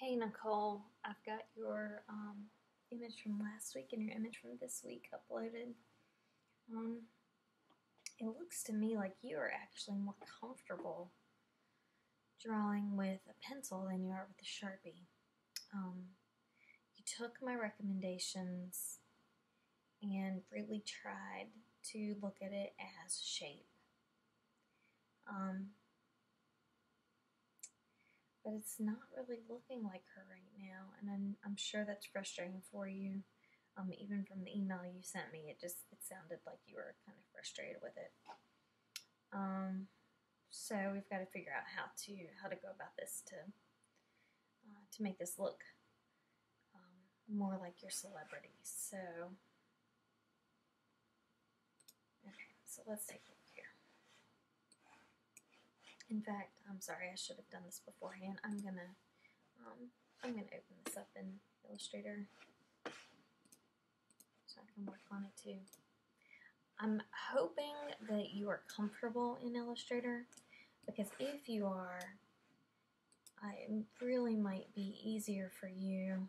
Hey Nicole, I've got your image from last week and your image from this week uploaded. It looks to me like you are actually more comfortable drawing with a pencil than you are with a Sharpie. You took my recommendations and really tried to look at it as shape. But it's not really looking like her right now, and I'm sure that's frustrating for you. Even from the email you sent me, it sounded like you were kind of frustrated with it. So we've got to figure out how to go about this to make this look more like your celebrity. So okay, so let's take a look here. In fact, I'm sorry, I should have done this beforehand. I'm gonna open this up in Illustrator so I can work on it too. I'm hoping that you are comfortable in Illustrator, because if you are, it really might be easier for you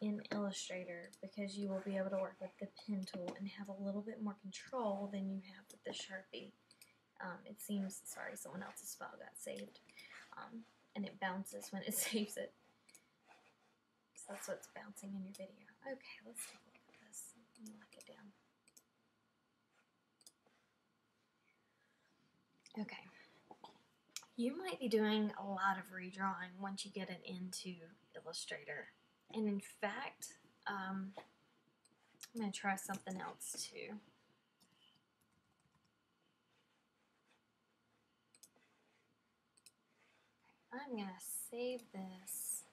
in Illustrator, because you will be able to work with the pen tool and have a little bit more control than you have with the Sharpie. It seems, sorry, someone else's file got saved, and it bounces when it saves it. So that's what's bouncing in your video. Okay, let's take a look at this. Let me lock it down. Okay. You might be doing a lot of redrawing once you get it into Illustrator. And in fact, I'm going to try something else too. I'm going to save this.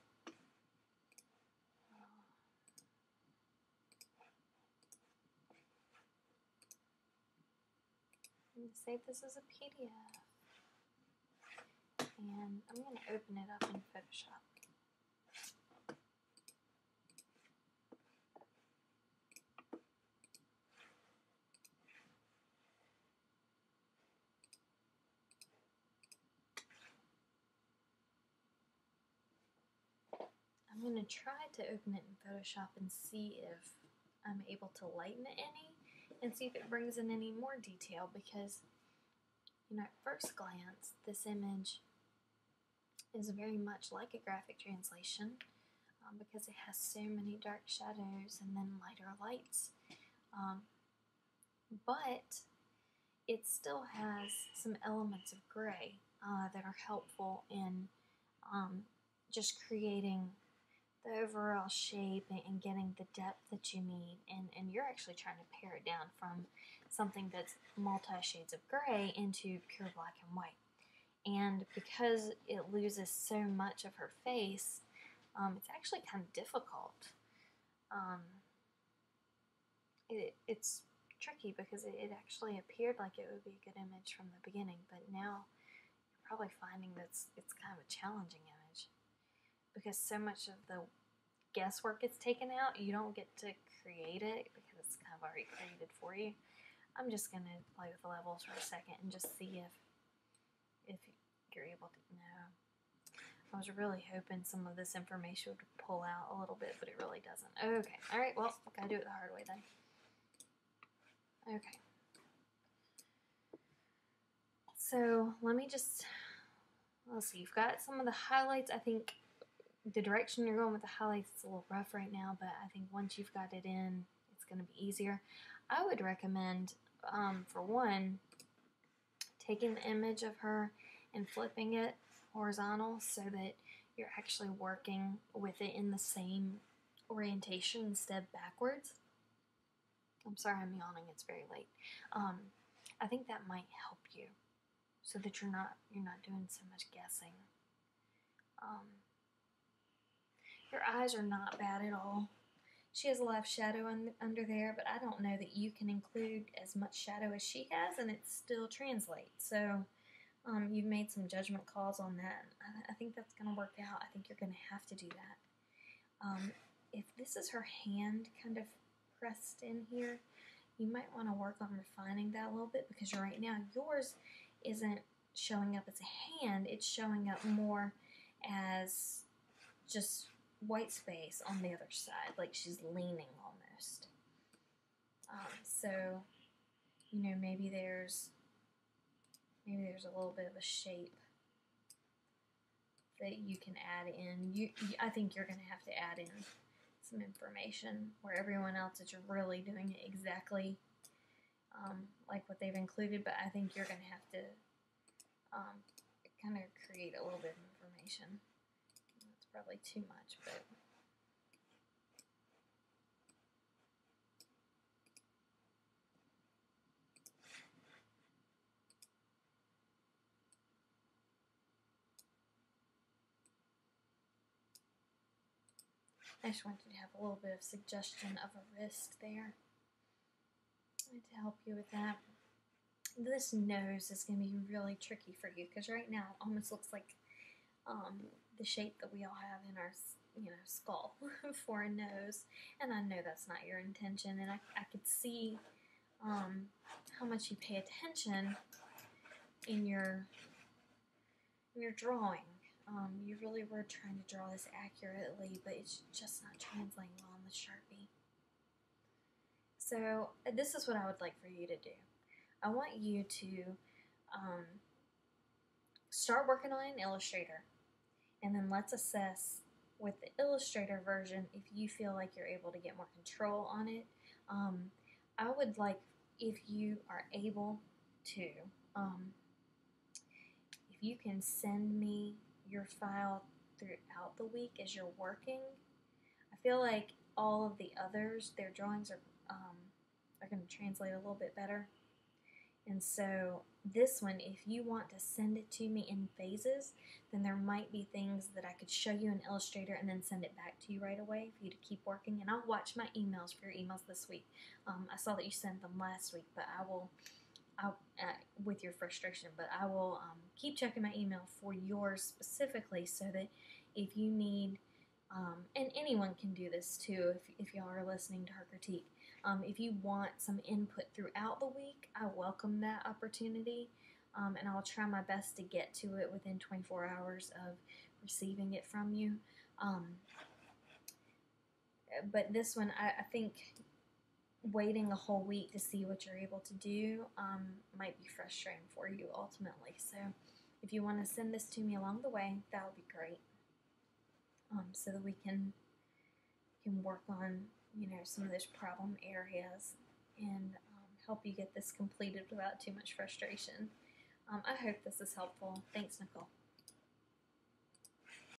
I'm going to save this as a PDF. And I'm going to open it up in Photoshop. I'm going to try to open it in Photoshop and see if I'm able to lighten it any and see if it brings in any more detail, because, you know, at first glance, this image is very much like a graphic translation because it has so many dark shadows and then lighter lights. But it still has some elements of gray that are helpful in just creating the overall shape and getting the depth that you need, and you're actually trying to pare it down from something that's multi-shades of gray into pure black and white. And because it loses so much of her face, it's actually kind of difficult. It's tricky because it actually appeared like it would be a good image from the beginning, but now you're probably finding that it's kind of a challenging image, because so much of the guesswork gets taken out. You don't get to create it because it's kind of already created for you. I'm just going to play with the levels for a second and just see if you're able to know. I was really hoping some of this information would pull out a little bit, but it really doesn't. Okay, alright, well, gotta do it the hard way then. Okay. So, let's see, you've got some of the highlights. I think the direction you're going with the highlights is a little rough right now, but I think once you've got it in, it's going to be easier. I would recommend, for one, taking the image of her and flipping it horizontal so that you're actually working with it in the same orientation instead of backwards. I'm sorry I'm yawning, it's very late. I think that might help you so that you're not doing so much guessing. Your eyes are not bad at all. She has a lot of shadow under there, but I don't know that you can include as much shadow as she has and it still translates. So you've made some judgment calls on that. I think that's going to work out. I think you're going to have to do that. If this is her hand kind of pressed in here, you might want to work on refining that a little bit, because right now yours isn't showing up as a hand, it's showing up more as just white space on the other side, like she's leaning almost. So, you know, maybe there's a little bit of a shape that you can add in. I think you're going to have to add in some information where everyone else is really doing it exactly like what they've included, but I think you're going to have to kind of create a little bit of information. That's probably too much, but I just want you to have a little bit of suggestion of a wrist there to help you with that. This nose is going to be really tricky for you because right now it almost looks like the shape that we all have in our skull for a nose, and I know that's not your intention, and I could see how much you pay attention in your drawing. You really were trying to draw this accurately, but it's just not translating well on the Sharpie. So this is what I would like for you to do. I want you to start working on an Illustrator, and then let's assess with the Illustrator version if you feel like you're able to get more control on it. I would like, if you are able to, if you can send me your file throughout the week as you're working. I feel like all of the others, their drawings are going to translate a little bit better. And so this one, if you want to send it to me in phases, then there might be things that I could show you in Illustrator and then send it back to you right away for you to keep working. And I'll watch my emails for your emails this week. I saw that you sent them last week, but with your frustration, but I will keep checking my email for yours specifically, so that if you need, and anyone can do this too if y'all are listening to her critique, if you want some input throughout the week, I welcome that opportunity, and I'll try my best to get to it within 24 hours of receiving it from you. But this one, I think waiting a whole week to see what you're able to do might be frustrating for you ultimately. So if you want to send this to me along the way, that would be great, so that we can work on some of those problem areas and help you get this completed without too much frustration. I hope this is helpful. Thanks, Nicole.